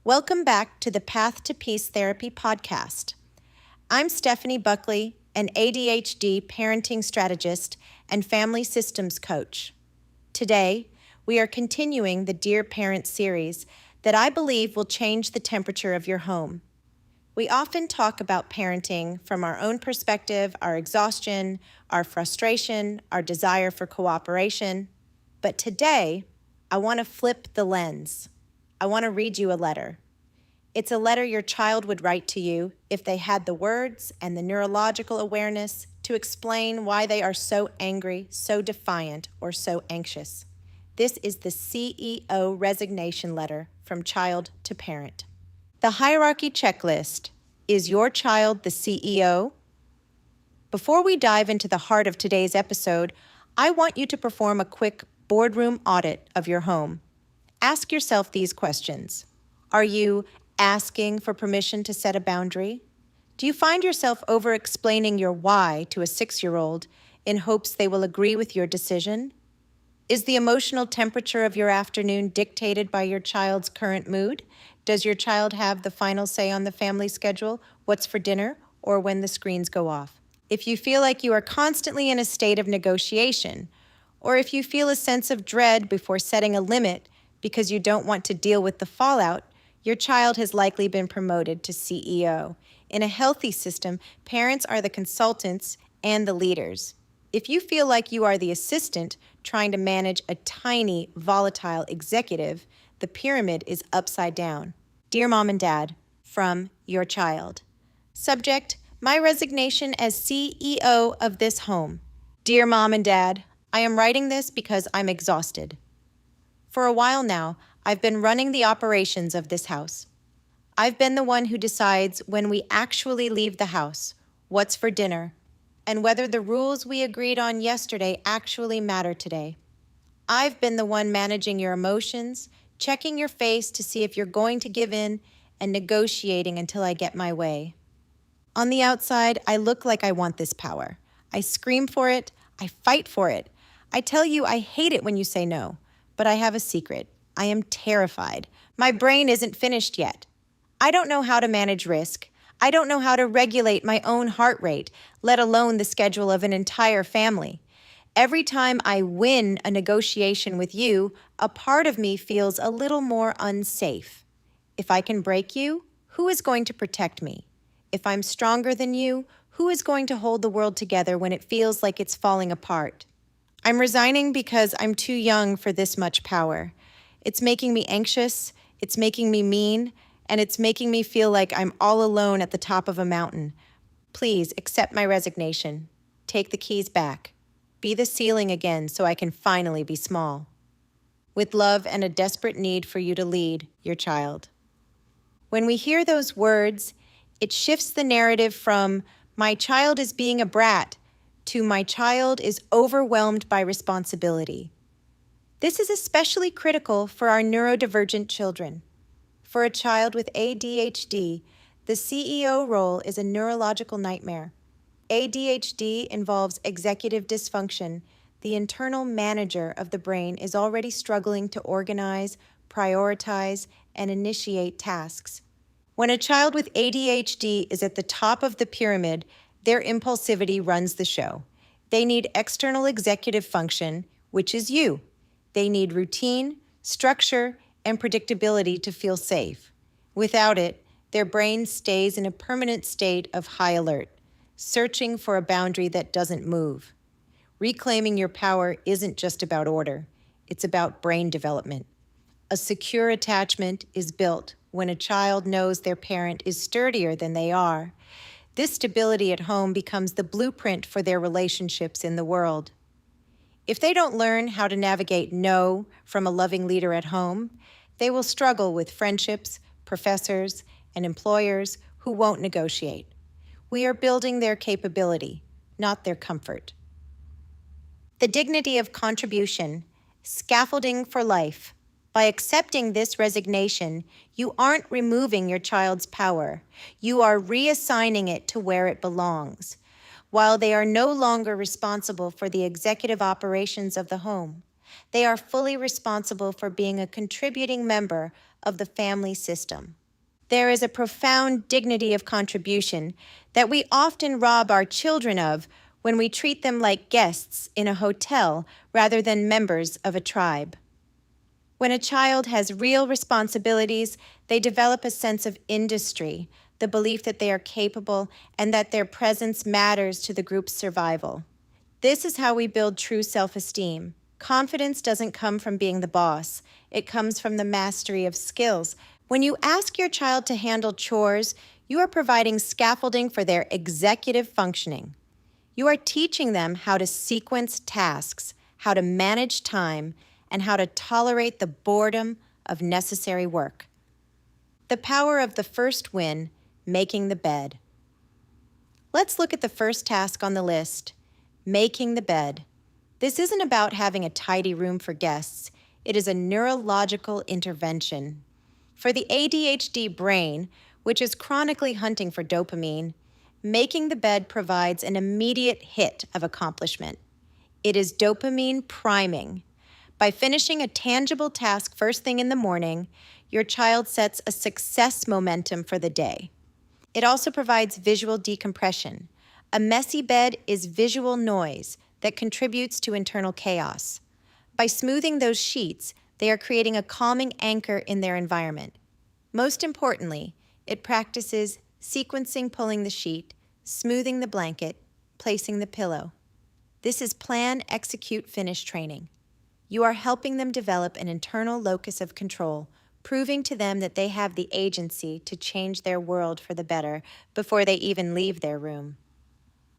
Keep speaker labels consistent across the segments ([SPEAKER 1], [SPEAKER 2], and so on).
[SPEAKER 1] Welcome back to the Path to Peace Therapy podcast. I'm Stephanie Buckley, an ADHD parenting strategist and family systems coach. Today, we are continuing the Dear Parent series that I believe will change the temperature of your home. We often talk about parenting from our own perspective, our exhaustion, our frustration, our desire for cooperation. But today, I want to flip the lens. I want to read you a letter. It's a letter your child would write to you if they had the words and the neurological awareness to explain why they are so angry, so defiant, or so anxious. This is the CEO resignation letter from child to parent. The hierarchy checklist. Is your child the CEO? Before we dive into the heart of today's episode, I want you to perform a quick boardroom audit of your home. Ask yourself these questions. Are you asking for permission to set a boundary? Do you find yourself over-explaining your why to a 6-year-old in hopes they will agree with your decision? Is the emotional temperature of your afternoon dictated by your child's current mood? Does your child have the final say on the family schedule, what's for dinner, or when the screens go off? If you feel like you are constantly in a state of negotiation, or if you feel a sense of dread before setting a limit because you don't want to deal with the fallout, your child has likely been promoted to CEO. In a healthy system, parents are the consultants and the leaders. If you feel like you are the assistant trying to manage a tiny, volatile executive, the pyramid is upside down. Dear Mom and Dad, from your child. Subject, my resignation as CEO of this home. Dear Mom and Dad, I am writing this because I'm exhausted. For a while now, I've been running the operations of this house. I've been the one who decides when we actually leave the house, what's for dinner, and whether the rules we agreed on yesterday actually matter today. I've been the one managing your emotions, checking your face to see if you're going to give in, and negotiating until I get my way. On the outside, I look like I want this power. I scream for it. I fight for it. I tell you I hate it when you say no. But I have a secret. I am terrified. My brain isn't finished yet. I don't know how to manage risk. I don't know how to regulate my own heart rate, let alone the schedule of an entire family. Every time I win a negotiation with you, a part of me feels a little more unsafe. If I can break you, who is going to protect me? If I'm stronger than you, who is going to hold the world together when it feels like it's falling apart? I'm resigning because I'm too young for this much power. It's making me anxious, it's making me mean, and it's making me feel like I'm all alone at the top of a mountain. Please accept my resignation. Take the keys back. Be the ceiling again so I can finally be small. With love and a desperate need for you to lead your child. When we hear those words, it shifts the narrative from, my child is being a brat, to my child is overwhelmed by responsibility. This is especially critical for our neurodivergent children. For a child with ADHD, the CEO role is a neurological nightmare. ADHD involves executive dysfunction. The internal manager of the brain is already struggling to organize, prioritize, and initiate tasks. When a child with ADHD is at the top of the pyramid, their impulsivity runs the show. They need external executive function, which is you. They need routine, structure, and predictability to feel safe. Without it, their brain stays in a permanent state of high alert, searching for a boundary that doesn't move. Reclaiming your power isn't just about order. It's about brain development. A secure attachment is built when a child knows their parent is sturdier than they are. This stability at home becomes the blueprint for their relationships in the world. If they don't learn how to navigate no from a loving leader at home, they will struggle with friendships, professors, and employers who won't negotiate. We are building their capability, not their comfort. The dignity of contribution, scaffolding for life. By accepting this resignation, you aren't removing your child's power. You are reassigning it to where it belongs. While they are no longer responsible for the executive operations of the home, they are fully responsible for being a contributing member of the family system. There is a profound dignity of contribution that we often rob our children of when we treat them like guests in a hotel rather than members of a tribe. When a child has real responsibilities, they develop a sense of industry, the belief that they are capable and that their presence matters to the group's survival. This is how we build true self-esteem. Confidence doesn't come from being the boss. It comes from the mastery of skills. When you ask your child to handle chores, you are providing scaffolding for their executive functioning. You are teaching them how to sequence tasks, how to manage time, and how to tolerate the boredom of necessary work. The power of the first win, making the bed. Let's look at the first task on the list, making the bed. This isn't about having a tidy room for guests. It is a neurological intervention. For the ADHD brain, which is chronically hunting for dopamine, making the bed provides an immediate hit of accomplishment. It is dopamine priming. By finishing a tangible task first thing in the morning, your child sets a success momentum for the day. It also provides visual decompression. A messy bed is visual noise that contributes to internal chaos. By smoothing those sheets, they are creating a calming anchor in their environment. Most importantly, it practices sequencing pulling the sheet, smoothing the blanket, placing the pillow. This is plan, execute, finish training. You are helping them develop an internal locus of control, proving to them that they have the agency to change their world for the better before they even leave their room.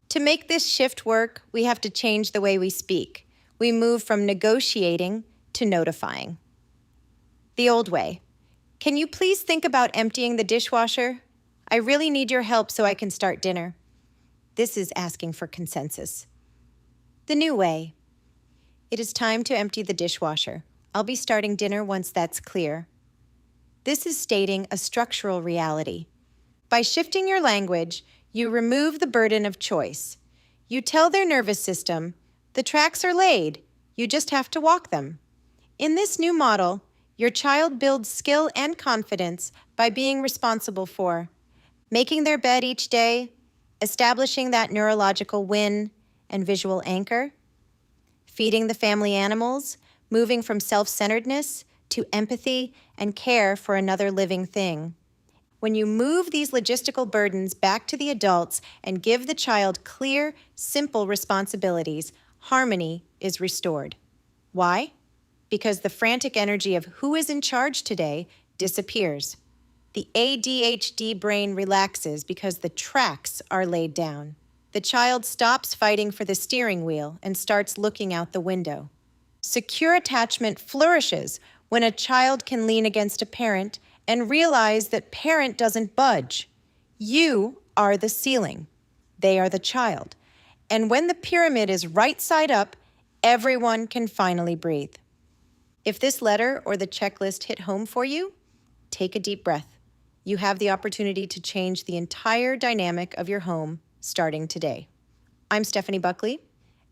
[SPEAKER 1] To make this shift work, we have to change the way we speak. We move from negotiating to notifying. The old way. Can you please think about emptying the dishwasher? I really need your help so I can start dinner. This is asking for consensus. The new way. It is time to empty the dishwasher. I'll be starting dinner once that's clear. This is stating a structural reality. By shifting your language, you remove the burden of choice. You tell their nervous system, the tracks are laid, you just have to walk them. In this new model, your child builds skill and confidence by being responsible for making their bed each day, establishing that neurological win and visual anchor, feeding the family animals, moving from self-centeredness to empathy and care for another living thing. When you move these logistical burdens back to the adults and give the child clear, simple responsibilities, harmony is restored. Why? Because the frantic energy of who is in charge today disappears. The ADHD brain relaxes because the tracks are laid down. The child stops fighting for the steering wheel and starts looking out the window. Secure attachment flourishes when a child can lean against a parent and realize that parent doesn't budge. You are the ceiling. They are the child. And when the pyramid is right side up, everyone can finally breathe. If this letter or the checklist hit home for you, take a deep breath. You have the opportunity to change the entire dynamic of your home starting today. I'm Stephanie Buckley,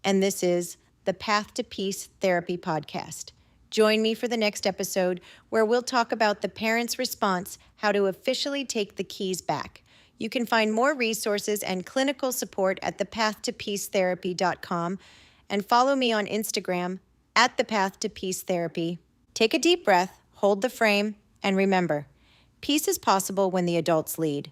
[SPEAKER 1] and this is the Path to Peace Therapy Podcast. Join me for the next episode where we'll talk about the parent's response, how to officially take the keys back. You can find more resources and clinical support at thepathtopea.com and follow me on Instagram at @thepath-to-peace-therapy. Take a deep breath, hold the frame, and remember, peace is possible when the adults lead.